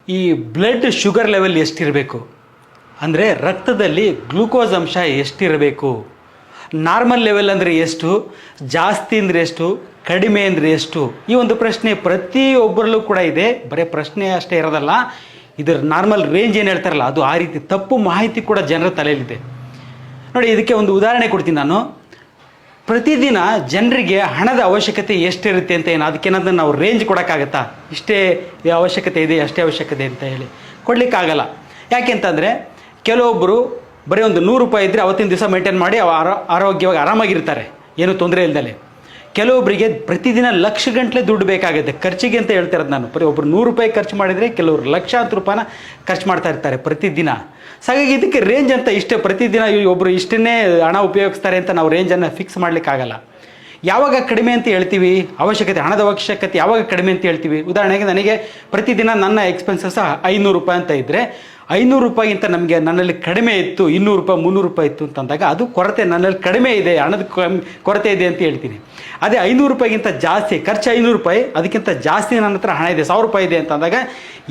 ಈ blood sugar level ಎಷ್ಟಿರಬೇಕು ಅಂದರೆ ರಕ್ತದಲ್ಲಿ ಗ್ಲೂಕೋಸ್ ಅಂಶ ಎಷ್ಟಿರಬೇಕು, ನಾರ್ಮಲ್ ಲೆವೆಲ್ ಅಂದರೆ ಎಷ್ಟು, ಜಾಸ್ತಿ ಅಂದರೆ ಎಷ್ಟು, ಕಡಿಮೆ ಅಂದರೆ ಎಷ್ಟು, ಈ ಒಂದು ಪ್ರಶ್ನೆ ಪ್ರತಿಯೊಬ್ಬರಲ್ಲೂ ಕೂಡ ಇದೆ. ಬರೀ ಪ್ರಶ್ನೆ ಅಷ್ಟೇ ಇರೋದಲ್ಲ, ಇದರ ನಾರ್ಮಲ್ ರೇಂಜ್ ಏನು ಹೇಳ್ತಾರಲ್ಲ ಅದು ಆ ರೀತಿ ತಪ್ಪು ಮಾಹಿತಿ ಕೂಡ ಜನರ ತಲೆಯಲ್ಲಿದೆ. ನೋಡಿ, ಇದಕ್ಕೆ ಒಂದು ಉದಾಹರಣೆ ಕೊಡ್ತೀನಿ ನಾನು. ಪ್ರತಿದಿನ ಜನರಿಗೆ ಹಣದ ಅವಶ್ಯಕತೆ ಎಷ್ಟಿರುತ್ತೆ ಅಂತ ಏನು ಅದಕ್ಕೇನಾದ್ರೂ ನಾವು ರೇಂಜ್ ಕೊಡೋಕ್ಕಾಗತ್ತಾ? ಇಷ್ಟೇ ಅವಶ್ಯಕತೆ ಇದೆ, ಅಷ್ಟೇ ಅವಶ್ಯಕತೆ ಅಂತ ಹೇಳಿ ಕೊಡಲಿಕ್ಕಾಗಲ್ಲ. ಯಾಕೆಂತಂದರೆ ಕೆಲವೊಬ್ಬರು ಬರೀ ಒಂದು 100 ರೂಪಾಯಿ ಇದ್ದರೆ ಅವತ್ತಿನ ದಿವಸ ಮೇಂಟೈನ್ ಮಾಡಿ ಆರೋಗ್ಯವಾಗಿ ಆರಾಮಾಗಿರ್ತಾರೆ, ಏನೂ ತೊಂದರೆ ಇಲ್ದಲೆ. ಕೆಲವೊಬ್ಬರಿಗೆ ಪ್ರತಿದಿನ ಲಕ್ಷಗಟ್ಟಲೆ ದುಡ್ಡು ಬೇಕಾಗುತ್ತೆ ಖರ್ಚಿಗೆ ಅಂತ ಹೇಳ್ತಿರೋದು ನಾನು. ಬರೀ ಒಬ್ಬರು 100 ರೂಪಾಯಿ ಖರ್ಚು ಮಾಡಿದರೆ ಕೆಲವರು ಲಕ್ಷಾಂತರ ರೂಪಾಯಿನ ಖರ್ಚು ಮಾಡ್ತಾ ಇರ್ತಾರೆ ಪ್ರತಿದಿನ. ಹಾಗಾಗಿ ಇದಕ್ಕೆ ರೇಂಜ್ ಅಂತ ಇಷ್ಟೇ, ಪ್ರತಿದಿನ ಒಬ್ಬರು ಇಷ್ಟನ್ನೇ ಹಣ ಉಪಯೋಗಿಸ್ತಾರೆ ಅಂತ ನಾವು ರೇಂಜನ್ನು ಫಿಕ್ಸ್ ಮಾಡಲಿಕ್ಕಾಗಲ್ಲ. ಯಾವಾಗ ಕಡಿಮೆ ಅಂತ ಹೇಳ್ತೀವಿ ಅವಶ್ಯಕತೆ, ಹಣದ ಅವಶ್ಯಕತೆ ಯಾವಾಗ ಕಡಿಮೆ ಅಂತ ಹೇಳ್ತೀವಿ? ಉದಾಹರಣೆಗೆ ನನಗೆ ಪ್ರತಿದಿನ ನನ್ನ ಎಕ್ಸ್ಪೆನ್ಸಸ್ 500 ರೂಪಾಯಿ ಅಂತ ಇದ್ದರೆ 500 ರೂಪಾಯಿಗಿಂತ ನಮಗೆ ನನ್ನಲ್ಲಿ ಕಡಿಮೆ ಇತ್ತು 200 ರೂಪಾಯಿ 300 ರೂಪಾಯಿ ಇತ್ತು ಅಂತಂದಾಗ ಅದು ಕೊರತೆ, ನನ್ನಲ್ಲಿ ಕಡಿಮೆ ಇದೆ, ಹಣದ ಕೊರತೆ ಇದೆ ಅಂತ ಹೇಳ್ತೀನಿ. ಅದೇ 500 ರೂಪಾಯಿಗಿಂತ ಜಾಸ್ತಿ ಖರ್ಚು 500 ರೂಪಾಯಿ, ಅದಕ್ಕಿಂತ ಜಾಸ್ತಿ ನನ್ನ ಹತ್ರ ಹಣ ಇದೆ 1000 ರೂಪಾಯಿ ಇದೆ ಅಂತಂದಾಗ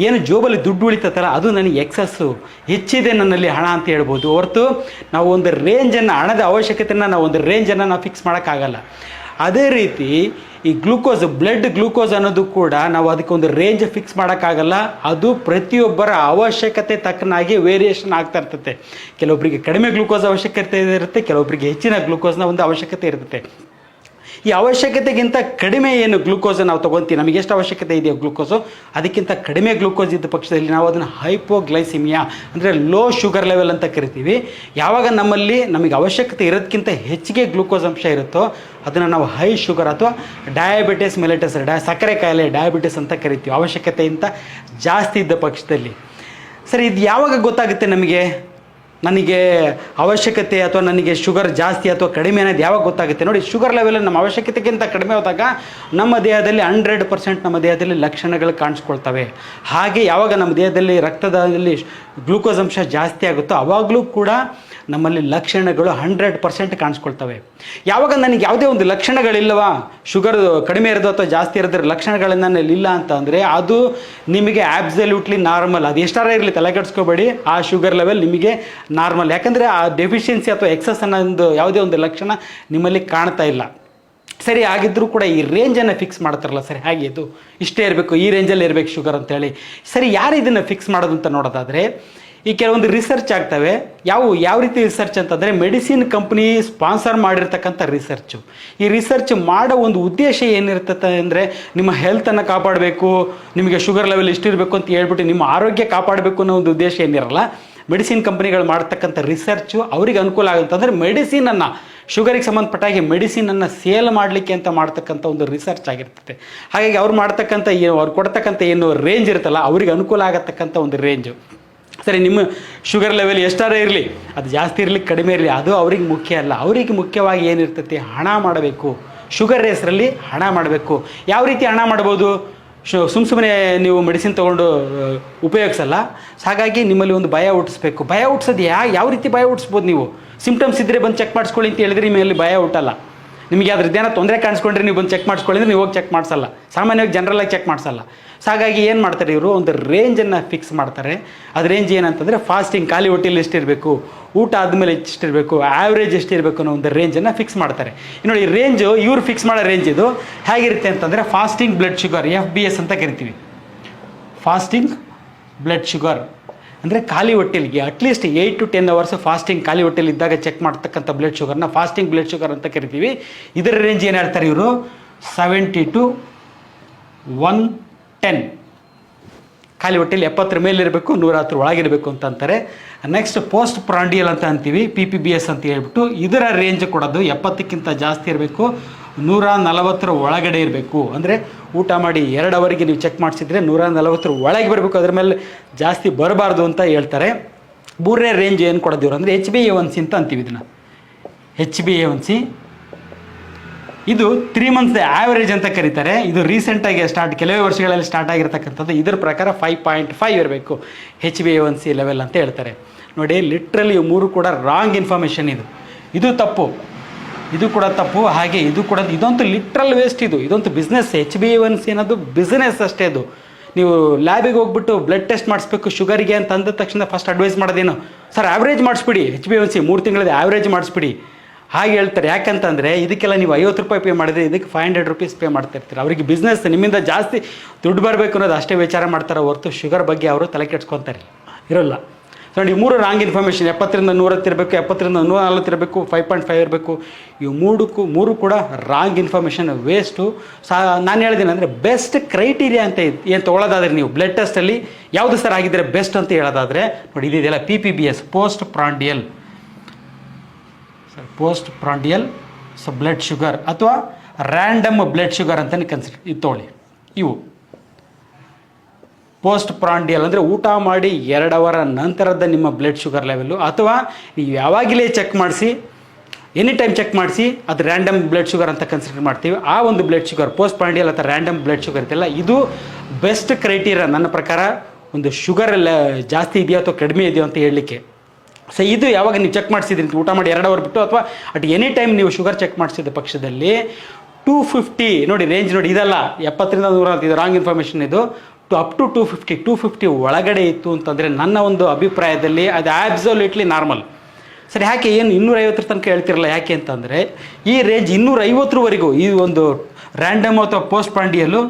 ಏನು ಜೋಬಲ್ಲಿ ದುಡ್ಡು ಉಳಿತತ್ತಲ್ಲ ಅದು ನನಗೆ ಎಕ್ಸಸ್ಸು, ಹೆಚ್ಚಿದೆ ನನ್ನಲ್ಲಿ ಹಣ ಅಂತ ಹೇಳ್ಬೋದು. ಹೊರತು ನಾವು ಒಂದು ರೇಂಜನ್ನು, ಹಣದ ಅವಶ್ಯಕತೆಯನ್ನು ನಾವು ಒಂದು ರೇಂಜನ್ನು ನಾವು ಫಿಕ್ಸ್ ಮಾಡೋಕ್ಕಾಗಲ್ಲ. ಅದೇ ರೀತಿ ಈ ಗ್ಲೂಕೋಸ್, ಬ್ಲಡ್ ಗ್ಲೂಕೋಸ್ ಅನ್ನೋದು ಕೂಡ ನಾವು ಅದಕ್ಕೆ ಒಂದು ರೇಂಜ್ ಫಿಕ್ಸ್ ಮಾಡೋಕ್ಕಾಗಲ್ಲ. ಅದು ಪ್ರತಿಯೊಬ್ಬರ ಅವಶ್ಯಕತೆ ತಕ್ಕನಾಗಿ ವೇರಿಯೇಷನ್ ಆಗ್ತಾ ಇರ್ತದೆ. ಕೆಲವೊಬ್ಬರಿಗೆ ಕಡಿಮೆ ಗ್ಲೂಕೋಸ್ ಅವಶ್ಯಕತೆ ಇರುತ್ತೆ, ಕೆಲವೊಬ್ಬರಿಗೆ ಹೆಚ್ಚಿನ ಗ್ಲೂಕೋಸ್ನ ಒಂದು ಅವಶ್ಯಕತೆ ಇರುತ್ತೆ. ಈ ಅವಶ್ಯಕತೆಗಿಂತ ಕಡಿಮೆ ಏನು ಗ್ಲೂಕೋಸ್ ನಾವು ತೊಗೊತೀವಿ, ನಮಗೆ ಎಷ್ಟು ಅವಶ್ಯಕತೆ ಇದೆಯೋ ಗ್ಲೂಕೋಸು ಅದಕ್ಕಿಂತ ಕಡಿಮೆ ಗ್ಲೂಕೋಸ್ ಇದ್ದ ಪಕ್ಷದಲ್ಲಿ ನಾವು ಅದನ್ನು ಹೈಪೋಗ್ಲೈಸಿಮಿಯಾ ಅಂದರೆ ಲೋ ಶುಗರ್ ಲೆವೆಲ್ ಅಂತ ಕರಿತೀವಿ. ಯಾವಾಗ ನಮಗೆ ಅವಶ್ಯಕತೆ ಇರೋದಕ್ಕಿಂತ ಹೆಚ್ಚಿಗೆ ಗ್ಲೂಕೋಸ್ ಅಂಶ ಇರುತ್ತೋ ಅದನ್ನು ನಾವು ಹೈ ಶುಗರ್ ಅಥವಾ ಡಯಾಬಿಟಿಸ್ ಮೆಲಿಟಸ್, ಸಕ್ಕರೆ ಕಾಯಿಲೆ ಡಯಾಬಿಟಿಸ್ ಅಂತ ಕರಿತೀವಿ, ಅವಶ್ಯಕತೆಗಿಂತ ಜಾಸ್ತಿ ಇದ್ದ ಪಕ್ಷದಲ್ಲಿ. ಸರಿ, ಇದು ಯಾವಾಗ ಗೊತ್ತಾಗುತ್ತೆ ನನಗೆ ಅವಶ್ಯಕತೆ ಅಥವಾ ನನಗೆ ಶುಗರ್ ಜಾಸ್ತಿ ಅಥವಾ ಕಡಿಮೆ ಅನ್ನೋದು ಯಾವಾಗ ಗೊತ್ತಾಗುತ್ತೆ? ನೋಡಿ, ಶುಗರ್ ಲೆವೆಲ್ ನಮ್ಮ ಅವಶ್ಯಕತೆಗಿಂತ ಕಡಿಮೆ ಹೋದಾಗ ನಮ್ಮ ದೇಹದಲ್ಲಿ 100% ನಮ್ಮ ದೇಹದಲ್ಲಿ ಲಕ್ಷಣಗಳು ಕಾಣಿಸ್ಕೊಳ್ತವೆ. ಹಾಗೆ ಯಾವಾಗ ನಮ್ಮ ದೇಹದಲ್ಲಿ ರಕ್ತದಲ್ಲಿ ಗ್ಲೂಕೋಸ್ ಅಂಶ ಜಾಸ್ತಿ ಆಗುತ್ತೋ ಆವಾಗಲೂ ಕೂಡ ನಮ್ಮಲ್ಲಿ ಲಕ್ಷಣಗಳು 100% ಕಾಣಿಸ್ಕೊಳ್ತವೆ. ಯಾವಾಗ ನನಗೆ ಯಾವುದೇ ಒಂದು ಲಕ್ಷಣಗಳಿಲ್ಲವಾ, ಶುಗರ್ ಕಡಿಮೆ ಇರೋದು ಅಥವಾ ಜಾಸ್ತಿ ಇರೋದ್ರ ಲಕ್ಷಣಗಳು ನನ್ನಲ್ಲಿ ಇಲ್ಲ ಅಂತ ಅಂದರೆ ಅದು ನಿಮಗೆ ಆಬ್ಸಲ್ಯೂಟ್ಲಿ ನಾರ್ಮಲ್. ಅದು ಎಷ್ಟಾರ ಇರಲಿ ತಲೆಗೆಡಿಸ್ಕೋಬೇಡಿ, ಆ ಶುಗರ್ ಲೆವೆಲ್ ನಿಮಗೆ ನಾರ್ಮಲ್. ಯಾಕಂದರೆ ಆ ಡೆಫಿಷಿಯನ್ಸಿ ಅಥವಾ ಎಕ್ಸಸ್ ಅನ್ನೋ ಯಾವುದೇ ಒಂದು ಲಕ್ಷಣ ನಿಮ್ಮಲ್ಲಿ ಕಾಣ್ತಾ ಇಲ್ಲ. ಸರಿ, ಆಗಿದ್ದರೂ ಕೂಡ ಈ ರೇಂಜನ್ನು ಫಿಕ್ಸ್ ಮಾಡ್ತಾರಲ್ಲ, ಸರಿ ಹಾಗೆ ಇದು ಇಷ್ಟೇ ಇರಬೇಕು, ಈ ರೇಂಜಲ್ಲಿ ಇರಬೇಕು ಶುಗರ್ ಅಂತೇಳಿ. ಸರಿ, ಯಾರು ಇದನ್ನು ಫಿಕ್ಸ್ ಮಾಡೋದು ಅಂತ ನೋಡೋದಾದರೆ ಈ ಕೆಲವೊಂದು ರಿಸರ್ಚ್ ಆಗ್ತವೆ. ಯಾವ ರೀತಿ ರಿಸರ್ಚ್ ಅಂತಂದರೆ ಮೆಡಿಸಿನ್ ಕಂಪ್ನಿ ಸ್ಪಾನ್ಸರ್ ಮಾಡಿರ್ತಕ್ಕಂಥ ರಿಸರ್ಚು. ಈ ರಿಸರ್ಚ್ ಮಾಡೋ ಒಂದು ಉದ್ದೇಶ ಏನಿರ್ತದೆ ಅಂದರೆ ನಿಮ್ಮ ಹೆಲ್ತನ್ನು ಕಾಪಾಡಬೇಕು, ನಿಮಗೆ ಶುಗರ್ ಲೆವೆಲ್ ಇಷ್ಟಿರಬೇಕು ಅಂತ ಹೇಳ್ಬಿಟ್ಟು ನಿಮ್ಮ ಆರೋಗ್ಯ ಕಾಪಾಡಬೇಕು ಅನ್ನೋ ಒಂದು ಉದ್ದೇಶ ಏನಿರಲ್ಲ. ಮೆಡಿಸಿನ್ ಕಂಪ್ನಿಗಳು ಮಾಡ್ತಕ್ಕಂಥ ರಿಸರ್ಚು ಅವರಿಗೆ ಅನುಕೂಲ ಆಗುತ್ತೆ. ಅಂದರೆ ಮೆಡಿಸಿನನ್ನು, ಶುಗರಿಗೆ ಸಂಬಂಧಪಟ್ಟಾಗಿ ಮೆಡಿಸಿನನ್ನು ಸೇಲ್ ಮಾಡಲಿಕ್ಕೆ ಅಂತ ಮಾಡ್ತಕ್ಕಂಥ ಒಂದು ರಿಸರ್ಚ್ ಆಗಿರ್ತದೆ. ಹಾಗಾಗಿ ಅವ್ರು ಮಾಡ್ತಕ್ಕಂಥ ಅವ್ರು ಕೊಡ್ತಕ್ಕಂಥ ಏನು ರೇಂಜ್ ಇರುತ್ತಲ್ಲ ಅವರಿಗೆ ಅನುಕೂಲ ಆಗತಕ್ಕಂಥ ಒಂದು ರೇಂಜು. ಸರಿ, ನಿಮ್ಮ ಶುಗರ್ ಲೆವೆಲ್ ಎಷ್ಟಾರ ಇರಲಿ, ಅದು ಜಾಸ್ತಿ ಇರಲಿ ಕಡಿಮೆ ಇರಲಿ, ಅದು ಅವ್ರಿಗೆ ಮುಖ್ಯ ಅಲ್ಲ. ಅವರಿಗೆ ಮುಖ್ಯವಾಗಿ ಏನಿರ್ತೈತಿ, ಹಣ ಮಾಡಬೇಕು. ಶುಗರ್ ಹೆಸರಲ್ಲಿ ಹಣ ಮಾಡಬೇಕು. ಯಾವ ರೀತಿ ಹಣ ಮಾಡ್ಬೋದು? ಸುಮ್ಮನೆ ನೀವು ಮೆಡಿಸಿನ್ ತೊಗೊಂಡು ಉಪಯೋಗಿಸಲ್ಲ. ಹಾಗಾಗಿ ನಿಮ್ಮಲ್ಲಿ ಒಂದು ಭಯ ಹುಟ್ಟಿಸ್ಬೇಕು. ಭಯ ಹುಟ್ಟಿಸೋದು ಯಾವ ರೀತಿ ಭಯ ಹುಟ್ಟಿಸ್ಬೋದು? ನೀವು ಸಿಂಪ್ಟಮ್ಸ್ ಇದ್ದರೆ ಬಂದು ಚೆಕ್ ಮಾಡಿಸ್ಕೊಳ್ಳಿ ಅಂತ ಹೇಳಿದ್ರೆ ನಿಮ್ಮಲ್ಲಿ ಭಯ ಹುಟ್ಟಲ್ಲ. ನಿಮಗೆ ಅದ್ರದ್ದೇನೋ ತೊಂದರೆ ಕಾಣಿಸ್ಕೊಂಡ್ರೆ ನೀವು ಬಂದು ಚೆಕ್ ಮಾಡಿಸ್ಕೊಳ್ಳಿದ್ರೆ ನೀವು ಹೋಗಿ ಚೆಕ್ ಮಾಡಿಸಲ್ಲ, ಸಾಮಾನ್ಯವಾಗಿ ಜನರಲ್ಲಾಗಿ ಚೆಕ್ ಮಾಡಿಸಲ್ಲ. ಸೊ ಹಾಗಾಗಿ ಏನು ಮಾಡ್ತಾರೆ ಇವರು, ಒಂದು ರೇಂಜನ್ನು ಫಿಕ್ಸ್ ಮಾಡ್ತಾರೆ. ಅದು ರೇಂಜ್ ಏನಂತಂದರೆ ಫಾಸ್ಟಿಂಗ್, ಖಾಲಿ ಹೊಟ್ಟೆಲಿ ಎಷ್ಟಿರಬೇಕು, ಊಟ ಆದಮೇಲೆ ಎಷ್ಟಿರಬೇಕು, ಆ್ಯಾವ್ರೇಜ್ ಎಷ್ಟಿರಬೇಕು ಅನ್ನೋ ಒಂದು ರೇಂಜನ್ನು ಫಿಕ್ಸ್ ಮಾಡ್ತಾರೆ. ನೋಡಿ, ಈ ರೇಂಜು ಇವ್ರು ಫಿಕ್ಸ್ ಮಾಡೋ ರೇಂಜ್ ಇದು ಹೇಗಿರುತ್ತೆ ಅಂತಂದರೆ ಫಾಸ್ಟಿಂಗ್ ಬ್ಲಡ್ ಶುಗರ್, FBS ಅಂತ ಕರಿತೀವಿ. ಫಾಸ್ಟಿಂಗ್ ಬ್ಲಡ್ ಶುಗರ್ ಅಂದರೆ ಖಾಲಿ ಹೊಟ್ಟೆಲಿಗೆ ಅಟ್ಲೀಸ್ಟ್ 8 to 10 hours ಫಾಸ್ಟಿಂಗ್ ಖಾಲಿ ಹೊಟ್ಟೆಲಿ ಇದ್ದಾಗ ಚೆಕ್ ಮಾಡ್ತಕ್ಕಂಥ ಬ್ಲಡ್ ಶುಗರ್ನ ಫಾಸ್ಟಿಂಗ್ ಬ್ಲಡ್ ಶುಗರ್ ಅಂತ ಕರಿತೀವಿ. ಇದರ ರೇಂಜ್ ಏನು ಹೇಳ್ತಾರೆ ಇವರು, 70 to 110. ಖಾಲಿ ಹೊಟ್ಟೆಲಿ 70 ಮೇಲಿರಬೇಕು, 110 ಒಳಗಿರಬೇಕು ಅಂತ ಅಂತಾರೆ. ನೆಕ್ಸ್ಟ್ ಪೋಸ್ಟ್ ಪ್ರಾಂಡಿಯಲ್ ಅಂತ ಅಂತೀವಿ, PPBS ಅಂತ ಹೇಳ್ಬಿಟ್ಟು ಇದರ ರೇಂಜ್ ಕೊಡೋದು 70ಕ್ಕಿಂತ ಜಾಸ್ತಿ ಇರಬೇಕು, 140 ಒಳಗಡೆ ಇರಬೇಕು. ಅಂದರೆ ಊಟ ಮಾಡಿ 2 ಅವರಿಗೆ ನೀವು ಚೆಕ್ ಮಾಡಿಸಿದ್ರೆ 140 ಒಳಗೆ ಬರಬೇಕು, ಅದರ ಮೇಲೆ ಜಾಸ್ತಿ ಬರಬಾರ್ದು ಅಂತ ಹೇಳ್ತಾರೆ. ಮೂರನೇ ರೇಂಜ್ ಏನು ಕೊಡೋದಿವ್ರು ಅಂದರೆ HbA1c ಅಂತ ಅಂತೀವಿ. ಇದನ್ನು HbA1c ಇದು 3 months ಆ್ಯಾವರೇಜ್ ಅಂತ ಕರೀತಾರೆ. ಇದು ರೀಸೆಂಟಾಗಿ ಕೆಲವೇ ವರ್ಷಗಳಲ್ಲಿ ಸ್ಟಾರ್ಟ್ ಆಗಿರ್ತಕ್ಕಂಥದ್ದು. ಇದರ ಪ್ರಕಾರ 5.5 ಇರಬೇಕು HbA1c ಲೆವೆಲ್ ಅಂತ ಹೇಳ್ತಾರೆ. ನೋಡಿ, ಲಿಟ್ರಲಿ 3 ಕೂಡ ರಾಂಗ್ ಇನ್ಫಾರ್ಮೇಷನ್. ಇದು ತಪ್ಪು, ಇದು ಕೂಡ ತಪ್ಪು, ಹಾಗೆ ಇದು ಕೂಡ, ಇದಂತೂ ಲಿಟ್ರಲ್ ವೇಸ್ಟ್. ಇದೊಂದು ಬಿಸ್ನೆಸ್. HbA1c ಅನ್ನೋದು ಬಿಸ್ನೆಸ್ ಅಷ್ಟೇ. ಅದು ನೀವು ಲ್ಯಾಬಿಗೆ ಹೋಗ್ಬಿಟ್ಟು ಬ್ಲಡ್ ಟೆಸ್ಟ್ ಮಾಡಿಸ್ಬೇಕು ಶುಗರಿಗೆ ಅಂತ ಅಂದ ತಕ್ಷಣ ಫಸ್ಟ್ ಅಡ್ವೈಸ್ ಮಾಡೋದೇನು, ಸರ್ ಆವ್ರೇಜ್ ಮಾಡಿಸ್ಬಿಡಿ, HbA1c 3 ತಿಂಗಳದ್ದು ಆವ್ರೇಜ್ ಮಾಡಿಸ್ಬಿಡಿ ಹಾಗೆ ಹೇಳ್ತಾರೆ. ಯಾಕಂತಂದರೆ ಇದಕ್ಕೆಲ್ಲ ನೀವು 50 ರೂಪಾಯಿ ಪೇ ಮಾಡಿದ್ರೆ ಇದಕ್ಕೆ 500 ರೂಪೀಸ್ ಪೇ ಮಾಡ್ತಾ ಇರ್ತೀರ. ಅವರಿಗೆ ಬಿಸ್ನೆಸ್ ನಿಮ್ಮಿಂದ ಜಾಸ್ತಿ ದುಡ್ಡು ಬರಬೇಕು ಅನ್ನೋದು ಅಷ್ಟೇ ವಿಚಾರ ಮಾಡ್ತಾರೆ ಹೊರತು ಶುಗರ್ ಬಗ್ಗೆ ಅವರು ತಲೆ ಕೆಡ್ಸ್ಕೊತಾರೆ ಇರೋಲ್ಲ. ನೋಡಿ, ಈ 3 ರಾಂಗ್ ಇನ್ಫಾರ್ಮೇಷನ್, 70ರಿಂದ 110 ಇರಬೇಕು, 70ರಿಂದ 140 ಇರಬೇಕು, 5.5 ಇರಬೇಕು, ಇವು 3 ಕೂಡ ರಾಂಗ್ ಇನ್ಫಾರ್ಮೇಷನ್, ವೇಸ್ಟು. ನಾನು ಹೇಳಿದ್ದೀನಿ ಅಂದರೆ ಬೆಸ್ಟ್ ಕ್ರೈಟೀರಿಯಾ ಅಂತ ಏನು ತೊಗೊಳ್ಳೋದಾದ್ರೆ ನೀವು ಬ್ಲಡ್ ಟೆಸ್ಟಲ್ಲಿ ಯಾವುದು ಸರ್ ಆಗಿದ್ದರೆ ಬೆಸ್ಟ್ ಅಂತ ಹೇಳೋದಾದರೆ ನೋಡಿ, ಇದೆಯಲ್ಲ PPBS, post prandial blood sugar ಅಥವಾ ರ್ಯಾಂಡಮ್ ಬ್ಲಡ್ ಶುಗರ್ ಅಂತಲೇ ಕನ್ಸಿಡರ್ ಇದು ತೊಗೊಳ್ಳಿ. ಇವು ಪೋಸ್ಟ್ ಪ್ರಾಂಡಿಯಲ್ ಅಂದರೆ ಊಟ ಮಾಡಿ 2 ಅವರ್ ನಂತರದ ನಿಮ್ಮ ಬ್ಲಡ್ ಶುಗರ್ ಲೆವೆಲ್ಲು, ಅಥವಾ ನೀವು ಯಾವಾಗಲೇ ಚೆಕ್ ಮಾಡಿಸಿ ಎನಿ ಟೈಮ್ ಚೆಕ್ ಮಾಡಿಸಿ ಅದು ರ್ಯಾಂಡಮ್ ಬ್ಲಡ್ ಶುಗರ್ ಅಂತ ಕನ್ಸಿಡರ್ ಮಾಡ್ತೀವಿ. ಆ ಒಂದು ಬ್ಲಡ್ ಶುಗರ್ ಪೋಸ್ಟ್ ಪ್ರಾಂಡಿಯಲ್ ಅಥವಾ ರ್ಯಾಂಡಮ್ ಬ್ಲಡ್ ಶುಗರ್ ಇದೆಲ್ಲ ಇದು ಬೆಸ್ಟ್ ಕ್ರೈಟೀರಿಯಾ ನನ್ನ ಪ್ರಕಾರ, ಒಂದು ಶುಗರ್ ಜಾಸ್ತಿ ಇದೆಯೋ ಅಥವಾ ಕಡಿಮೆ ಇದೆಯೋ ಅಂತ ಹೇಳಲಿಕ್ಕೆ. ಸೊ ಇದು ಯಾವಾಗ ನೀವು ಚೆಕ್ ಮಾಡಿಸಿದ್ರಿ ಊಟ ಮಾಡಿ 2 ಅವರ್ ಬಿಟ್ಟು ಅಥವಾ ಅಟ್ ಎನಿ ಟೈಮ್ ನೀವು ಶುಗರ್ ಚೆಕ್ ಮಾಡಿಸಿದ ಪಕ್ಷದಲ್ಲಿ 250 ನೋಡಿ ರೇಂಜ್ ನೋಡಿ, ಇದಲ್ಲ 70ರಿಂದ 100 ಇದು ರಾಂಗ್ ಇನ್ಫಾರ್ಮೇಷನ್. ಇದು ಅಪ್ ಟು 250 ಒಳಗಡೆ ಇತ್ತು ಅಂತಂದರೆ ನನ್ನ ಒಂದು ಅಭಿಪ್ರಾಯದಲ್ಲಿ ಅದು ಆಬ್ಸಲ್ಯೂಟ್ಲಿ ನಾರ್ಮಲ್. ಸರಿ, ಯಾಕೆ ಏನು 250 ತನಕ ಹೇಳ್ತಿರಲ್ಲ ಯಾಕೆ ಅಂತಂದರೆ ಈ ರೇಂಜ್ 250ವರೆಗೂ ಈ ಒಂದು ರ್ಯಾಂಡಮ್ ಅಥವಾ ಪೋಸ್ಟ್ ಪ್ರಾಂಡಿಯಲ್ಲು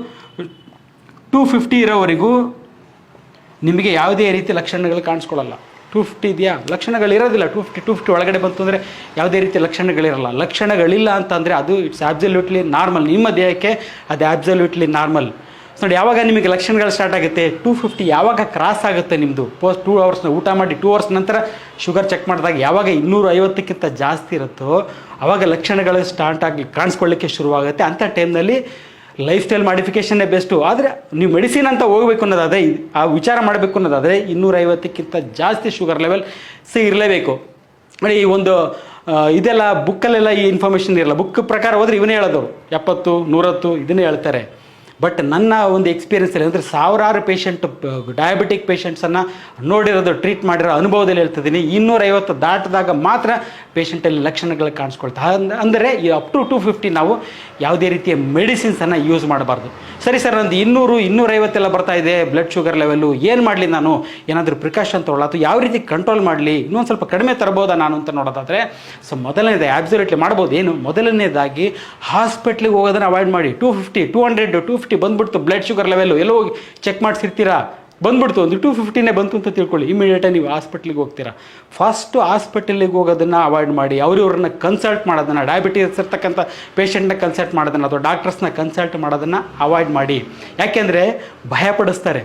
250 ಇರೋವರೆಗೂ ನಿಮಗೆ ಯಾವುದೇ ರೀತಿ ಲಕ್ಷಣಗಳು ಕಾಣಿಸ್ಕೊಳ್ಳಲ್ಲ. 250 ಇದೆಯಾ, ಲಕ್ಷಣಗಳಿರೋದಿಲ್ಲ. 250 ಒಳಗಡೆ ಬಂತು ಅಂದರೆ ಯಾವುದೇ ರೀತಿ ಲಕ್ಷಣಗಳಿರಲ್ಲ. ಲಕ್ಷಣಗಳಿಲ್ಲ ಅಂತಂದರೆ ಅದು ಇಟ್ಸ್ ಆಬ್ಸಲ್ಯೂಟ್ಲಿ ನಾರ್ಮಲ್, ನಿಮ್ಮ ದೇಹಕ್ಕೆ ಅದು ಆಬ್ಸಲ್ಯೂಟ್ಲಿ ನಾರ್ಮಲ್. ನೋಡಿ, ಯಾವಾಗ ನಿಮಗೆ ಲಕ್ಷಣಗಳು ಸ್ಟಾರ್ಟ್ ಆಗುತ್ತೆ 250 ಯಾವಾಗ ಕ್ರಾಸ್ ಆಗುತ್ತೆ ನಿಮ್ಮದು ಪೋಸ್ಟ್ 2 ಅವರ್ಸ್ನ ಊಟ ಮಾಡಿ 2 ಅವರ್ಸ್ ನಂತರ ಶುಗರ್ ಚೆಕ್ ಮಾಡಿದಾಗ ಯಾವಾಗ 250ಕ್ಕಿಂತ ಜಾಸ್ತಿ ಇರುತ್ತೋ ಆವಾಗ ಲಕ್ಷಣಗಳು ಸ್ಟಾರ್ಟ್ ಆಗಿ ಕಾಣಿಸ್ಕೊಳ್ಳಿಕ್ಕೆ ಶುರುವಾಗುತ್ತೆ. ಅಂಥ ಟೈಮ್ನಲ್ಲಿ ಲೈಫ್ ಸ್ಟೈಲ್ ಮಾಡಿಫಿಕೇಷನ್ನೇ ಬೆಸ್ಟು. ಆದರೆ ನೀವು ಮೆಡಿಸಿನ್ ಅಂತ ಹೋಗಬೇಕು ಅನ್ನೋದಾದರೆ, ಆ ವಿಚಾರ ಮಾಡಬೇಕು ಅನ್ನೋದಾದರೆ 250ಕ್ಕಿಂತ ಜಾಸ್ತಿ ಶುಗರ್ ಲೆವೆಲ್ ಇರಲೇಬೇಕು. ನೋಡಿ, ಈ ಒಂದು ಇದೆಲ್ಲ ಬುಕ್ಕಲ್ಲೆಲ್ಲ ಈ ಇನ್ಫಾರ್ಮೇಷನ್ ಇರಲ್ಲ. ಬುಕ್ ಪ್ರಕಾರ ಹೋದರೆ ಇವನೇ ಹೇಳೋದು 70 110 ಇದನ್ನೇ ಹೇಳ್ತಾರೆ. ಬಟ್ ನನ್ನ ಒಂದು ಎಕ್ಸ್ಪೀರಿಯನ್ಸಲ್ಲಿ ಅಂದರೆ ಸಾವಿರಾರು ಪೇಷಂಟ್ ಡಯಾಬಿಟಿಕ್ ಪೇಷಂಟ್ಸನ್ನು ನೋಡಿರೋದು, ಟ್ರೀಟ್ ಮಾಡಿರೋ ಅನುಭವದಲ್ಲಿ ಹೇಳ್ತಿದ್ದೀನಿ, 250 ದಾಟಿದಾಗ ಮಾತ್ರ ಪೇಷಂಟಲ್ಲಿ ಲಕ್ಷಣಗಳು ಕಾಣಿಸ್ಕೊಳ್ತಾ. ಅಂದರೆ ಈ ಅಪ್ ಟು 250 ನಾವು ಯಾವುದೇ ರೀತಿಯ ಮೆಡಿಸಿನ್ಸನ್ನು ಯೂಸ್ ಮಾಡಬಾರ್ದು. ಸರಿ ಸರ್, ನಂದು 200 250 ಎಲ್ಲ ಬರ್ತಾ ಇದೆ ಬ್ಲಡ್ ಶುಗರ್ ಲೆವೆಲ್ಲು, ಏನು ಮಾಡಲಿ ನಾನು, ಏನಾದರೂ ಪ್ರಿಕಾಷನ್ ತೊಗೊಳ್ಳೋ ಅಥವಾ ಯಾವ ರೀತಿ ಕಂಟ್ರೋಲ್ ಮಾಡಲಿ, ಇನ್ನೊಂದು ಸ್ವಲ್ಪ ಕಡಿಮೆ ತರಬೋದಾ ನಾನು ಅಂತ ನೋಡೋದಾದರೆ, ಸೊ ಮೊದಲನೇದು ಆಬ್ಸಲ್ಯೂಟ್ಲಿ ಮಾಡ್ಬೋದು. ಏನು ಮೊದಲನೇದಾಗಿ ಹಾಸ್ಪಿಟ್ಲಿಗೆ ಹೋಗೋದನ್ನು ಅವಾಯ್ಡ್ ಮಾಡಿ. 250 200 250 ಬಂದ್ಬಿಡ್ತು ಬ್ಲಡ್ ಶುಗರ್ ಲೆವೆಲ್ಲು, ಎಲ್ಲೋ ಹೋಗಿ ಚೆಕ್ ಮಾಡಿಸಿರ್ತೀರಾ, ಬಂದ್ಬಿಡ್ತು ಒಂದು 250ನೇ ಬಂತು ಅಂತ ತಿಳ್ಕೊಳ್ಳಿ, ಇಮಿಡಿಯೇಟಾಗಿ ನೀವು ಹಾಸ್ಪಿಟ್ಲಿಗೆ ಹೋಗ್ತೀರಾ. ಫಸ್ಟು ಹಾಸ್ಪಿಟಲಿಗೆ ಹೋಗೋದನ್ನು ಅವಾಯ್ಡ್ ಮಾಡಿ. ಅವ್ರನ್ನ ಕನ್ಸಲ್ಟ್ ಮಾಡೋದನ್ನು, ಡಯಾಬಿಟೀಸ್ ಇರ್ತಕ್ಕಂಥ ಪೇಷಂಟ್ನ ಕನ್ಸಲ್ಟ್ ಮಾಡೋದನ್ನು ಅಥವಾ ಡಾಕ್ಟರ್ಸ್ನ ಕನ್ಸಲ್ಟ್ ಮಾಡೋದನ್ನು ಅವಾಯ್ಡ್ ಮಾಡಿ. ಯಾಕೆಂದರೆ ಭಯಪಡಿಸ್ತಾರೆ.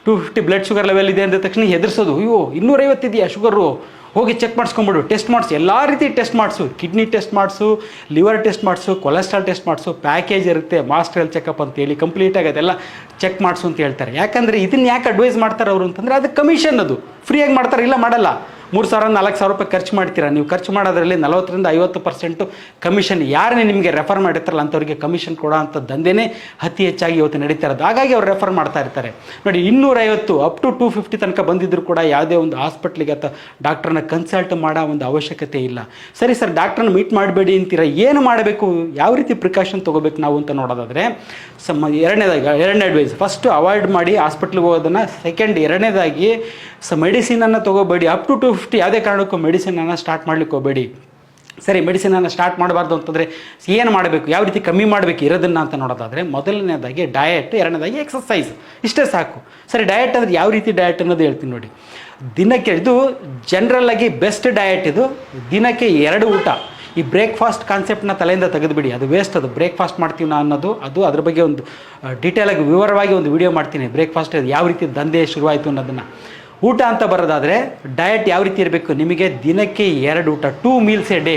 250 ಬ್ಲಡ್ ಶುಗರ್ ಲೆವೆಲ್ ಇದೆ ಅಂದ ತಕ್ಷಣ ಹೆದರ್ಸೋದು, ಅಯ್ಯೋ 250 ಇದೆಯಾ ಶುಗರು, ಹೋಗಿ ಚೆಕ್ ಮಾಡಿಸ್ಕೊಂಬಿಡು, ಟೆಸ್ಟ್ ಮಾಡಿಸು, ಎಲ್ಲ ರೀತಿ ಟೆಸ್ಟ್ ಮಾಡಿಸು, ಕಿಡ್ನಿ ಟೆಸ್ಟ್ ಮಾಡಿಸು, ಲಿವರ್ ಟೆಸ್ಟ್ ಮಾಡಿಸು, ಕೊಲೆಸ್ಟ್ರಾಲ್ ಟೆಸ್ಟ್ ಮಾಡಿಸು, ಪ್ಯಾಕೇಜ್ ಇರುತ್ತೆ ಮಾಸ್ಟರ್ ಹೆಲ್ತ್ ಚೆಕಪ್ ಅಂತೇಳಿ ಕಂಪ್ಲೀಟಾಗಿ ಅದೆಲ್ಲ ಚೆಕ್ ಮಾಡಿಸು ಅಂತ ಹೇಳ್ತಾರೆ. ಯಾಕಂದರೆ ಇದನ್ನು ಯಾಕೆ ಅಡ್ವೈಸ್ ಮಾಡ್ತಾರೆ ಅವರು ಅಂತಂದರೆ ಅದು ಕಮಿಷನ್, ಅದು ಫ್ರೀಯಾಗಿ ಮಾಡ್ತಾರೆ, ಇಲ್ಲ ಮಾಡಲ್ಲ. 3,000 4,000 ರೂಪಾಯಿ ಖರ್ಚು ಮಾಡ್ತೀರಾ, ನೀವು ಖರ್ಚು ಮಾಡೋದ್ರಲ್ಲಿ 40ರಿಂದ 50% ಕಮಿಷನ್. ಯಾರನ್ನೇ ನಿಮಗೆ ರೆಫರ್ ಮಾಡಿರ್ತಾರಲ್ಲ ಅಂಥವ್ರಿಗೆ ಕಮಿಷನ್ ಕೊಡೋ ಅಂಥ ದಂಧೆನೇ ಅತಿ ಹೆಚ್ಚಾಗಿ ಇವತ್ತು ನಡೀತಾ ಇರೋದು. ಹಾಗಾಗಿ ಅವ್ರು ರೆಫರ್ ಮಾಡ್ತಾ ಇರ್ತಾರೆ. ನೋಡಿ, 250 ಅಪ್ ಟು 250 ತನಕ ಬಂದಿದ್ದರೂ ಕೂಡ ಯಾವುದೇ ಒಂದು ಹಾಸ್ಪಿಟ್ಲಿಗೆ ಅಥವಾ ಡಾಕ್ಟ್ರನ್ನ ಕನ್ಸಲ್ಟ್ ಮಾಡೋ ಒಂದು ಅವಶ್ಯಕತೆ ಇಲ್ಲ. ಸರಿ ಸರ್, ಡಾಕ್ಟ್ರನ್ನ ಮೀಟ್ ಮಾಡಬೇಡಿ ಅಂತೀರ, ಏನು ಮಾಡಬೇಕು, ಯಾವ ರೀತಿ ಪ್ರಿಕಾಷನ್ ತೊಗೋಬೇಕು ನಾವು ಅಂತ ನೋಡೋದಾದರೆ, ಎರಡನೇ ಅಡ್ವೈಸ್, ಫಸ್ಟು ಅವಾಯ್ಡ್ ಮಾಡಿ ಹಾಸ್ಪಿಟ್ಲಿಗೆ ಹೋಗೋದನ್ನು. ಸೆಕೆಂಡ್, ಎರಡನೇದಾಗಿ ಮೆಡಿಸಿನನ್ನು ತೊಗೋಬೇಡಿ. ಅಪ್ ಟು 250 ಯಾವುದೇ ಕಾರಣಕ್ಕೂ ಮೆಡಿಸಿನನ್ನು ಸ್ಟಾರ್ಟ್ ಮಾಡ್ಲಿಕ್ಕೆ ಹೋಗಬೇಡಿ. ಸರಿ, ಮೆಡಿಸಿನನ್ನು ಸ್ಟಾರ್ಟ್ ಮಾಡಬಾರ್ದು ಅಂತಂದರೆ ಏನು ಮಾಡಬೇಕು, ಯಾವ ರೀತಿ ಕಮ್ಮಿ ಮಾಡಬೇಕು ಇರೋದನ್ನು ಅಂತ ನೋಡೋದಾದರೆ, ಮೊದಲನೇದಾಗಿ ಡಯಟ್, ಎರಡನೇದಾಗಿ ಎಕ್ಸಸೈಸ್, ಇಷ್ಟೇ ಸಾಕು. ಸರಿ, ಡಯಟ್ ಅಂದರೆ ಯಾವ ರೀತಿ ಡಯಟ್ ಅನ್ನೋದು ಹೇಳ್ತೀನಿ ನೋಡಿ. ದಿನಕ್ಕೆ ಇದು ಜನರಲ್ಲಾಗಿ ಬೆಸ್ಟ್ ಡಯಟ್ ಇದು, ದಿನಕ್ಕೆ 2 ಊಟ. ಈ ಬ್ರೇಕ್ಫಾಸ್ಟ್ ಕಾನ್ಸೆಪ್ಟನ್ನ ತಲೆಯಿಂದ ತೆಗೆದುಬಿಡಿ, ಅದು ವೇಸ್ಟ್. ಅದು ಬ್ರೇಕ್ಫಾಸ್ಟ್ ಮಾಡ್ತೀವಿ ನಾ ಅನ್ನೋದು, ಅದು ಅದ್ರ ಬಗ್ಗೆ ಒಂದು ಡೀಟೇಲಾಗಿ ವಿವರವಾಗಿ ಒಂದು ವಿಡಿಯೋ ಮಾಡ್ತೀನಿ. ಬ್ರೇಕ್ಫಾಸ್ಟ್ ಯಾವ ರೀತಿ ದಂಧೆ ಶುರುವಾಯಿತು ಅನ್ನೋದನ್ನು. ಊಟ ಅಂತ ಬರೋದಾದರೆ ಡಯಟ್ ಯಾವ ರೀತಿ ಇರಬೇಕು, ನಿಮಗೆ ದಿನಕ್ಕೆ 2 ಊಟ, 2 ಮೀಲ್ಸ್ ಎ ಡೇ.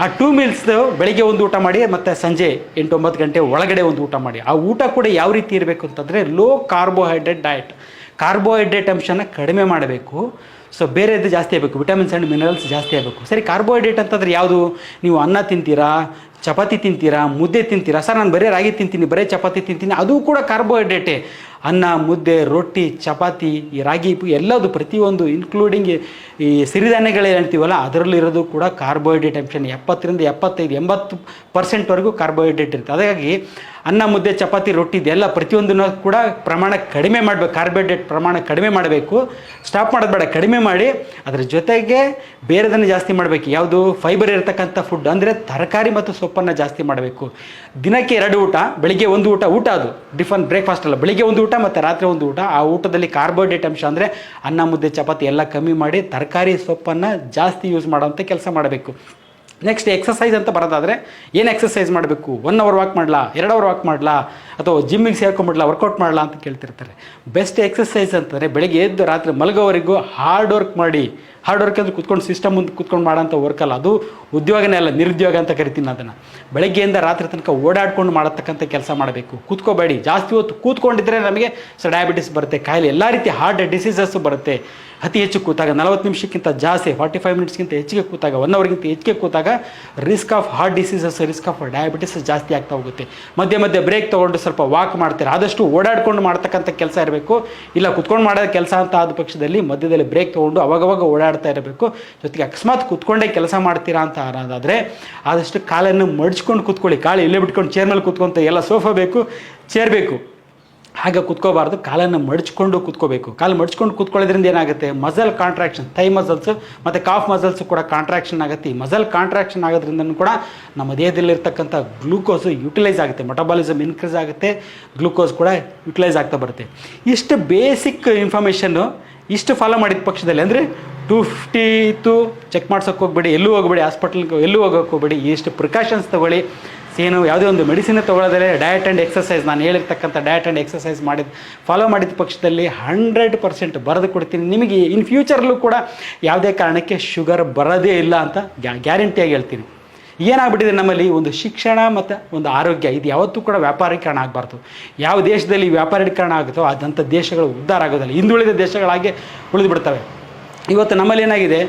ಆ 2 ಮೀಲ್ಸ್ದು ಬೆಳಿಗ್ಗೆ ಒಂದು ಊಟ ಮಾಡಿ ಮತ್ತು ಸಂಜೆ 8-9 ಗಂಟೆ ಒಳಗಡೆ ಒಂದು ಊಟ ಮಾಡಿ. ಆ ಊಟ ಕೂಡ ಯಾವ ರೀತಿ ಇರಬೇಕು ಅಂತಂದರೆ ಲೋ ಕಾರ್ಬೋಹೈಡ್ರೇಟ್ ಡಯಟ್. ಕಾರ್ಬೋಹೈಡ್ರೇಟ್ ಅಂಶನ ಕಡಿಮೆ ಮಾಡಬೇಕು. ಸೊ ಬೇರೆದು ಜಾಸ್ತಿ ಆಗಬೇಕು, ವಿಟಮಿನ್ಸ್ ಆ್ಯಂಡ್ ಮಿನರಲ್ಸ್ ಜಾಸ್ತಿ ಆಗಬೇಕು. ಸರಿ, ಕಾರ್ಬೋಹೈಡ್ರೇಟ್ ಅಂತಂದರೆ ಯಾವುದು, ನೀವು ಅನ್ನ ತಿಂತೀರಾ, ಚಪಾತಿ ತಿಂತೀರಾ, ಮುದ್ದೆ ತಿಂತೀರಾ. ಸರ್, ನಾನು ಬರೀ ರಾಗಿ ತಿಂತೀನಿ, ಬರೀ ಚಪಾತಿ ತಿಂತೀನಿ, ಅದು ಕೂಡ ಕಾರ್ಬೋಹೈಡ್ರೇಟೇ. ಅನ್ನ, ಮುದ್ದೆ, ರೊಟ್ಟಿ, ಚಪಾತಿ, ಈ ರಾಗಿ ಎಲ್ಲದು ಪ್ರತಿಯೊಂದು ಇನ್ಕ್ಲೂಡಿಂಗ್ ಈ ಸಿರಿಧಾನ್ಯಗಳು ಹೇಳ್ತೀವಲ್ಲ ಅದರಲ್ಲಿರೋದು ಕೂಡ ಕಾರ್ಬೋಹೈಡ್ರೇಟ್ ಅಂಶ 70ರಿಂದ 75-80% ಕಾರ್ಬೋಹೈಡ್ರೇಟ್ ಇರುತ್ತೆ. ಹಾಗಾಗಿ ಅನ್ನ ಮುದ್ದೆ ಚಪಾತಿ ರೊಟ್ಟಿ ಇದೆಲ್ಲ ಪ್ರತಿಯೊಂದನ್ನು ಕೂಡ ಪ್ರಮಾಣ ಕಡಿಮೆ ಮಾಡಬೇಕು, ಕಾರ್ಬೋಹೈಡ್ರೇಟ್ ಪ್ರಮಾಣ ಕಡಿಮೆ ಮಾಡಬೇಕು. ಸ್ಟಾಪ್ ಮಾಡೋದು ಬೇಡ, ಕಡಿಮೆ ಮಾಡಿ ಅದರ ಜೊತೆಗೆ ಬೇರೆದನ್ನು ಜಾಸ್ತಿ ಮಾಡಬೇಕು. ಯಾವುದು ಫೈಬರ್ ಇರತಕ್ಕಂಥ ಫುಡ್ ಅಂದರೆ ತರಕಾರಿ ಮತ್ತು ಸೊಪ್ಪನ್ನು ಜಾಸ್ತಿ ಮಾಡಬೇಕು. ದಿನಕ್ಕೆ 2 ಊಟ, ಬೆಳಿಗ್ಗೆ 1 ಊಟ ಅದು ಬ್ರೇಕ್ಫಾಸ್ಟ್ ಅಲ್ಲ, ಬೆಳಿಗ್ಗೆ 1 ಊಟ ಮತ್ತು ರಾತ್ರಿ 1 ಊಟ. ಆ ಊಟದಲ್ಲಿ ಕಾರ್ಬೋಹೈಡ್ರೇಟ್ ಅಂಶ ಅಂದರೆ ಅನ್ನ ಮುದ್ದೆ ಚಪಾತಿ ಎಲ್ಲ ಕಮ್ಮಿ ಮಾಡಿ ತರಕಾರಿ ಸೊಪ್ಪನ್ನು ಜಾಸ್ತಿ ಯೂಸ್ ಮಾಡೋವಂಥ ಕೆಲಸ ಮಾಡಬೇಕು. ನೆಕ್ಸ್ಟ್ ಎಕ್ಸಸೈಸ್ ಅಂತ ಬರೋದಾದರೆ ಏನು ಎಕ್ಸಸೈಸ್ ಮಾಡಬೇಕು? 1 ಅವರ್ ವಾಕ್ ಮಾಡಲಾ, 2 ಅವರ್ ವಾಕ್ ಮಾಡಲಾ, ಅಥವಾ ಜಿಮ್ಮಿಗೆ ಸೇರ್ಕೊಂಡ್ಬಿಡ್ಲಾ, ವರ್ಕೌಟ್ ಮಾಡಲಾ ಅಂತ ಕೇಳ್ತಿರ್ತಾರೆ. ಬೆಸ್ಟ್ ಎಕ್ಸಸೈಸ್ ಅಂತಂದರೆ ಬೆಳಗ್ಗೆ ಎದ್ದು ರಾತ್ರಿ ಮಲಗೋವರೆಗೂ ಹಾರ್ಡ್ ವರ್ಕ್ ಮಾಡಿ. ಹಾರ್ಡ್ ವರ್ಕ್ ಅಂದರೆ ಕೂತ್ಕೊಂಡು ಸಿಸ್ಟಮ್ ಮುಂದೆ ಕೂತ್ಕೊಂಡು ಮಾಡೋಂಥ ವರ್ಕ್ ಅಲ್ಲ, ಅದು ಉದ್ಯೋಗನೇ ಅಲ್ಲ, ನಿರುದ್ಯೋಗ ಅಂತ ಕರಿತೀನಿ ಅದನ್ನು. ಬೆಳಗ್ಗೆಯಿಂದ ರಾತ್ರಿ ತನಕ ಓಡಾಡ್ಕೊಂಡು ಮಾಡತಕ್ಕಂಥ ಕೆಲಸ ಮಾಡಬೇಕು. ಕೂತ್ಕೋಬೇಡಿ, ಜಾಸ್ತಿ ಹೊತ್ತು ಕೂತ್ಕೊಂಡಿದ್ರೆ ನಮಗೆ ಡಯಾಬಿಟಿಸ್ ಬರುತ್ತೆ, ಕಾಯಿಲೆ, ಎಲ್ಲ ರೀತಿ ಹಾರ್ಟ್ ಡಿಸೀಸಸ್ಸು ಬರುತ್ತೆ. ಅತಿ ಹೆಚ್ಚು ಕೂತಾಗ 40 ನಿಮಿಷಕ್ಕಿಂತ ಜಾಸ್ತಿ 45 ಮಿನಿಟ್ಸ್ಗಿಂತ ಹೆಚ್ಚಿಗೆ ಕೂತಾಗ 1 ಅವರ್ಗಿಂತ ಹೆಚ್ಚಿಗೆ ಕೂತಾಗ risk of heart diseases, risk of diabetes ಜಾಸ್ತಿ ಆಗ್ತಾ ಹೋಗುತ್ತೆ. ಮಧ್ಯೆ ಮಧ್ಯೆ ಬ್ರೇಕ್ ತೊಗೊಂಡು ಸ್ವಲ್ಪ ವಾಕ್ ಮಾಡ್ತೀರಾ, ಆದಷ್ಟು ಓಡಾಡ್ಕೊಂಡು ಮಾಡ್ತಕ್ಕಂಥ ಕೆಲಸ ಇರಬೇಕು. ಇಲ್ಲ ಕುತ್ಕೊಂಡು ಮಾಡೋ ಕೆಲಸ ಅಂತ ಆದ ಪಕ್ಷದಲ್ಲಿ ಮಧ್ಯದಲ್ಲಿ ಬ್ರೇಕ್ ತೊಗೊಂಡು ಅವಾಗವಾಗ ಓಡಾಡ್ತಾ ಇರಬೇಕು. ಜೊತೆಗೆ ಅಕಸ್ಮಾತ್ ಕುತ್ಕೊಂಡೇ ಕೆಲಸ ಮಾಡ್ತೀರಾ ಅಂತ ಅನ್ನೋದಾದರೆ ಆದಷ್ಟು ಕಾಲನ್ನು ಮಡ್ಚ್ಕೊಂಡು ಕೂತ್ಕೊಳ್ಳಿ. ಕಾಲು ಇಲ್ಲೇ ಬಿಟ್ಕೊಂಡು ಚೇರ್ ಮೇಲೆ ಕೂತ್ಕೊಂತ, ಎಲ್ಲ ಸೋಫಾ ಬೇಕು, ಚೇರ್ ಬೇಕು, ಹಾಗೆ ಕೂತ್ಕೋಬಾರ್ದು. ಕಾಲನ್ನು ಮಡ್ಚ್ಕೊಂಡು ಕೂತ್ಕೋಬೇಕು. ಕಾಲು ಮಡ್ಚ್ಕೊಂಡು ಕೂತ್ಕೊಳ್ಳೋದ್ರಿಂದ ಏನಾಗುತ್ತೆ? ಮಸಲ್ ಕಾಂಟ್ರಾಕ್ಷನ್, ಥೈ ಮಸಲ್ಸ್ ಮತ್ತು ಕಾಫ್ ಮಸಲ್ಸ್ ಕೂಡ ಕಾಂಟ್ರಾಕ್ಷನ್ ಆಗುತ್ತೆ. ಈ ಮಸಲ್ ಕಾಂಟ್ರಾಕ್ಷನ್ ಆಗೋದ್ರಿಂದ ಕೂಡ ನಮ್ಮ ದೇಹದಲ್ಲಿರ್ತಕ್ಕಂಥ ಗ್ಲೂಕೋಸು ಯುಟಿಲೈಸ್ ಆಗುತ್ತೆ, ಮೆಟಬಾಲಿಸಮ್ ಇನ್ಕ್ರೀಸ್ ಆಗುತ್ತೆ, ಗ್ಲೂಕೋಸ್ ಕೂಡ ಯುಟಿಲೈಸ್ ಆಗ್ತಾ ಬರುತ್ತೆ. ಇಷ್ಟು ಬೇಸಿಕ್ ಇನ್ಫಾರ್ಮೇಷನ್ನು ಇಷ್ಟು ಫಾಲೋ ಮಾಡಿದ ಪಕ್ಷದಲ್ಲಿ ಅಂದರೆ 250 ಇತ್ತು, ಚೆಕ್ ಮಾಡ್ಸೋಕ್ಕೆ ಹೋಗ್ಬೇಡಿ, ಎಲ್ಲೂ ಹೋಗಬೇಡಿ, ಹಾಸ್ಪಿಟಲ್ಗೆ ಎಲ್ಲೂ ಹೋಗೋಕ್ಕೆ ಹೋಗಬೇಡಿ. ಇಷ್ಟು ಪ್ರಿಕಾಷನ್ಸ್ ತೊಗೊಳ್ಳಿ. ಏನು ಯಾವುದೇ ಒಂದು ಮೆಡಿಸಿನ್ ತೊಗೊಳ್ಳೋದ್ರೆ ಡಯಟ್ ಆ್ಯಂಡ್ ಎಕ್ಸಸೈಸ್, ನಾನು ಹೇಳಿರ್ತಕ್ಕಂಥ ಡಯಟ್ ಆ್ಯಂಡ್ ಎಕ್ಸಸೈಸ್ ಫಾಲೋ ಮಾಡಿದ ಪಕ್ಷದಲ್ಲಿ 100% ಬರೆದು ಕೊಡ್ತೀನಿ. ನಿಮಗೆ ಇನ್ ಫ್ಯೂಚರ್ಲೂ ಕೂಡ ಯಾವುದೇ ಕಾರಣಕ್ಕೆ ಶುಗರ್ ಬರೋದೇ ಇಲ್ಲ ಅಂತ ಗ್ಯಾರಂಟಿಯಾಗಿ ಹೇಳ್ತೀನಿ. ಏನಾಗ್ಬಿಟ್ಟಿದೆ ನಮ್ಮಲ್ಲಿ ಒಂದು ಶಿಕ್ಷಣ ಮತ್ತು ಒಂದು ಆರೋಗ್ಯ, ಇದು ಯಾವತ್ತೂ ಕೂಡ ವ್ಯಾಪಾರೀಕರಣ ಆಗಬಾರ್ದು. ಯಾವ ದೇಶದಲ್ಲಿ ವ್ಯಾಪಾರೀಕರಣ ಆಗುತ್ತೋ ಅದಂಥ ದೇಶಗಳು ಉದ್ಧಾರ ಆಗೋದಿಲ್ಲ, ಹಿಂದುಳಿದ ದೇಶಗಳಾಗಿ ಉಳಿದು ಬಿಡ್ತವೆ. ಇವತ್ತು ನಮ್ಮಲ್ಲಿ ಏನಾಗಿದೆ,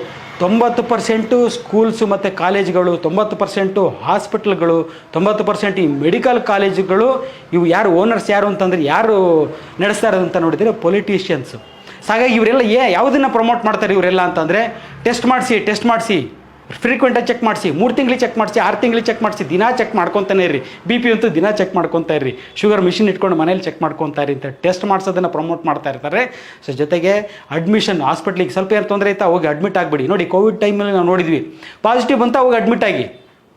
90% ಸ್ಕೂಲ್ಸು ಮತ್ತು ಕಾಲೇಜುಗಳು, 90% ಹಾಸ್ಪಿಟ್ಲ್ಗಳು, 90% ಈ ಮೆಡಿಕಲ್ ಕಾಲೇಜುಗಳು, ಇವು ಯಾರು ಓನರ್ಸ್ ಯಾರು ಅಂತಂದರೆ ಯಾರು ನಡೆಸ್ತಾ ಇರೋದು ಅಂತ ನೋಡಿದರೆ ಪೊಲಿಟಿಷಿಯನ್ಸು. ಹಾಗಾಗಿ ಇವರೆಲ್ಲ ಯಾವುದನ್ನು ಪ್ರಮೋಟ್ ಮಾಡ್ತಾರೆ ಇವರೆಲ್ಲ ಅಂತಂದರೆ ಟೆಸ್ಟ್ ಮಾಡಿಸಿ ಫ್ರೀಕ್ವೆಂಟಾಗಿ ಚೆಕ್ ಮಾಡಿಸಿ, 3 ತಿಂಗಳಿಗೆ ಚೆಕ್ ಮಾಡಿಸಿ, 6 ತಿಂಗಳಿಗೆ ಚೆಕ್ ಮಾಡಿಸಿ, ದಿನ ಚೆಕ್ ಮಾಡ್ಕೊತಾನೆ ಇರ್ರಿ. BP ಅಂತೂ ದಿನ ಚೆಕ್ ಮಾಡ್ಕೊತಾ ಇರ್ರಿ, ಶುಗರ್ ಮಿಷಿನ್ ಇಟ್ಕೊಂಡು ಮನೇಲಿ ಚೆಕ್ ಮಾಡ್ಕೊತಾ ಇರಿ ಅಂತ ಟೆಸ್ಟ್ ಮಾಡಿಸೋದನ್ನು ಪ್ರಮೋಟ್ ಮಾಡ್ತಾ ಇರ್ತಾರೆ. ಸೊ ಜೊತೆಗೆ ಅಡ್ಮಿಷನ್, ಹಾಸ್ಪಿಟ್ಲಿಗೆ ಸ್ವಲ್ಪ ಏನು ತೊಂದರೆ ಆಯ್ತಾ ಹೋಗಿ ಅಡ್ಮಿಟ್ ಆಗಿಬಿಡಿ. ನೋಡಿ ಕೋವಿಡ್ ಟೈಮಲ್ಲಿ ನಾವು ನೋಡಿದ್ವಿ, ಪಾಸಿಟಿವ್ ಬಂತ ಹೋಗಿ ಅಡ್ಮಿಟ್ ಆಗಿ.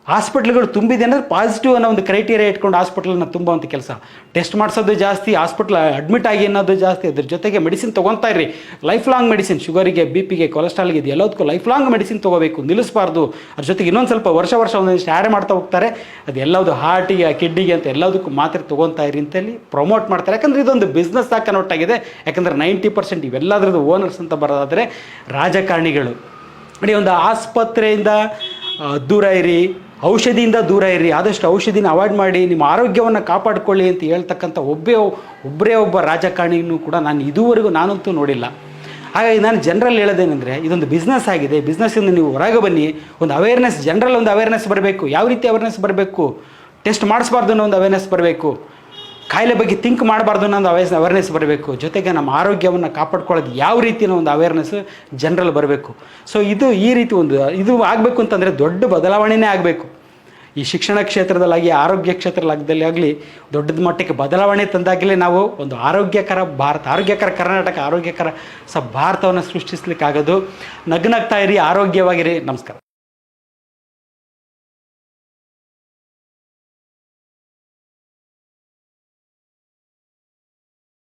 ಹಾಸ್ಪಿಟ್ಲ್ಗಳು ತುಂಬಿದೆ ಅಂದರೆ ಪಾಸಿಟಿವ್ ಅನ್ನೋ ಒಂದು ಕ್ರೈಟೀರಿಯಾ ಇಟ್ಕೊಂಡು ಹಾಸ್ಪಿಟ್ಲನ್ನು ತುಂಬುವಂಥ ಕೆಲಸ. ಟೆಸ್ಟ್ ಮಾಡಿಸೋದು ಜಾಸ್ತಿ, ಹಾಸ್ಪಿಟ್ಲ್ ಅಡ್ಮಿಟ್ ಆಗಿ ಅನ್ನೋದು ಜಾಸ್ತಿ. ಅದ್ರ ಜೊತೆಗೆ ಮೆಡಿಸಿನ್ ತೊಗೊತಾ ಇರ್ರಿ, ಲೈಫ್ ಲಾಂಗ್ ಮೆಡಿಸಿನ್, ಶುಗರಿಗೆ, BP ಗೆ, ಕೊಲೆಸ್ಟ್ರಾಲ್ಗೆ, ಇದು ಎಲ್ಲದಕ್ಕೂ ಲೈಫ್ ಲಾಂಗ್ ಮೆಡಿಸಿನ್ ತೊಗೋಬೇಕು, ನಿಲ್ಲಿಸಬಾರ್ದು. ಅದ್ರ ಜೊತೆಗೆ ಇನ್ನೊಂದು ಸ್ವಲ್ಪ ವರ್ಷ ಒಂದೊಂದಿಷ್ಟು ಆ್ಯಡ್ ಮಾಡ್ತಾ ಹೋಗ್ತಾರೆ. ಅದು ಎಲ್ಲದು ಹಾರ್ಟಿಗೆ, ಕಿಡ್ನಿಗೆ ಅಂತ ಎಲ್ಲದಕ್ಕೂ ಮಾತ್ರೆ ತೊಗೊತಾ ಇರಿ ಅಂತೇಳಿ ಪ್ರಮೋಟ್ ಮಾಡ್ತಾರೆ. ಯಾಕಂದರೆ ಇದೊಂದು ಬಿಸ್ನೆಸ್ ಆಗಿ ಕನ್ವರ್ಟ್ ಆಗಿದೆ. ಯಾಕಂದರೆ 90% ಇವೆಲ್ಲದ್ರದ್ದು ಓನರ್ಸ್ ಅಂತ ಬರೋದಾದರೆ ರಾಜಕಾರಣಿಗಳು. ನೋಡಿ, ಒಂದು ಆಸ್ಪತ್ರೆಯಿಂದ ದೂರ ಇರಿ, ಔಷಧಿಯಿಂದ ದೂರ ಇರಿ, ಆದಷ್ಟು ಔಷಧಿನ ಅವಾಯ್ಡ್ ಮಾಡಿ, ನಿಮ್ಮ ಆರೋಗ್ಯವನ್ನು ಕಾಪಾಡಿಕೊಳ್ಳಿ ಅಂತ ಹೇಳ್ತಕ್ಕಂಥ ಒಬ್ಬರೇ ಒಬ್ಬ ರಾಜಕಾರಣಿನೂ ಕೂಡ ನಾನು ಇದುವರೆಗೂ ನಾನಂತೂ ನೋಡಿಲ್ಲ. ಹಾಗಾಗಿ ನಾನು ಜನರಲ್ಲಿ ಹೇಳೋದೇನೆಂದರೆ, ಇದೊಂದು ಬಿಸ್ನೆಸ್ ಆಗಿದೆ. ಬಿಸ್ನೆಸ್ಸಿಂದ ನೀವು ಹೊರಗೆ ಬನ್ನಿ. ಒಂದು ಅವೇರ್ನೆಸ್, ಜನರಲ್ ಒಂದು ಅವೇರ್ನೆಸ್ ಬರಬೇಕು. ಯಾವ ರೀತಿ ಅವೇರ್ನೆಸ್ ಬರಬೇಕು? ಟೆಸ್ಟ್ ಮಾಡಿಸ್ಬಾರ್ದು ಅನ್ನೋ ಒಂದು ಅವೇರ್ನೆಸ್ ಬರಬೇಕು. ಕಾಯಿಲೆ ಬಗ್ಗೆ ಥಿಂಕ್ ಮಾಡಬಾರ್ದು ಅನ್ನೋ ಅವೇರ್ನೆಸ್ ಬರಬೇಕು. ಜೊತೆಗೆ ನಮ್ಮ ಆರೋಗ್ಯವನ್ನು ಕಾಪಾಡ್ಕೊಳ್ಳೋದು ಯಾವ ರೀತಿಯ ಒಂದು ಅವೇರ್ನೆಸ್ ಜನರಲ್ಲಿ ಬರಬೇಕು. ಸೊ ಈ ರೀತಿ ಇದು ಆಗಬೇಕು ಅಂತಂದರೆ ದೊಡ್ಡ ಬದಲಾವಣೆಯೇ ಆಗಬೇಕು. ಈ ಶಿಕ್ಷಣ ಕ್ಷೇತ್ರದಲ್ಲಾಗಿ, ಆರೋಗ್ಯ ಕ್ಷೇತ್ರದಲ್ಲಿ ಆಗಲಿ ದೊಡ್ಡದ ಮಟ್ಟಕ್ಕೆ ಬದಲಾವಣೆ ತಂದಾಗಲೇ ನಾವು ಒಂದು ಆರೋಗ್ಯಕರ ಭಾರತ, ಆರೋಗ್ಯಕರ ಕರ್ನಾಟಕ, ಆರೋಗ್ಯಕರ ಭಾರತವನ್ನು ಸೃಷ್ಟಿಸ್ಲಿಕ್ಕಾಗೋದು. ನಗ್ನಗ್ತಾ ಇರಿ, ಆರೋಗ್ಯವಾಗಿರಿ. ನಮಸ್ಕಾರ.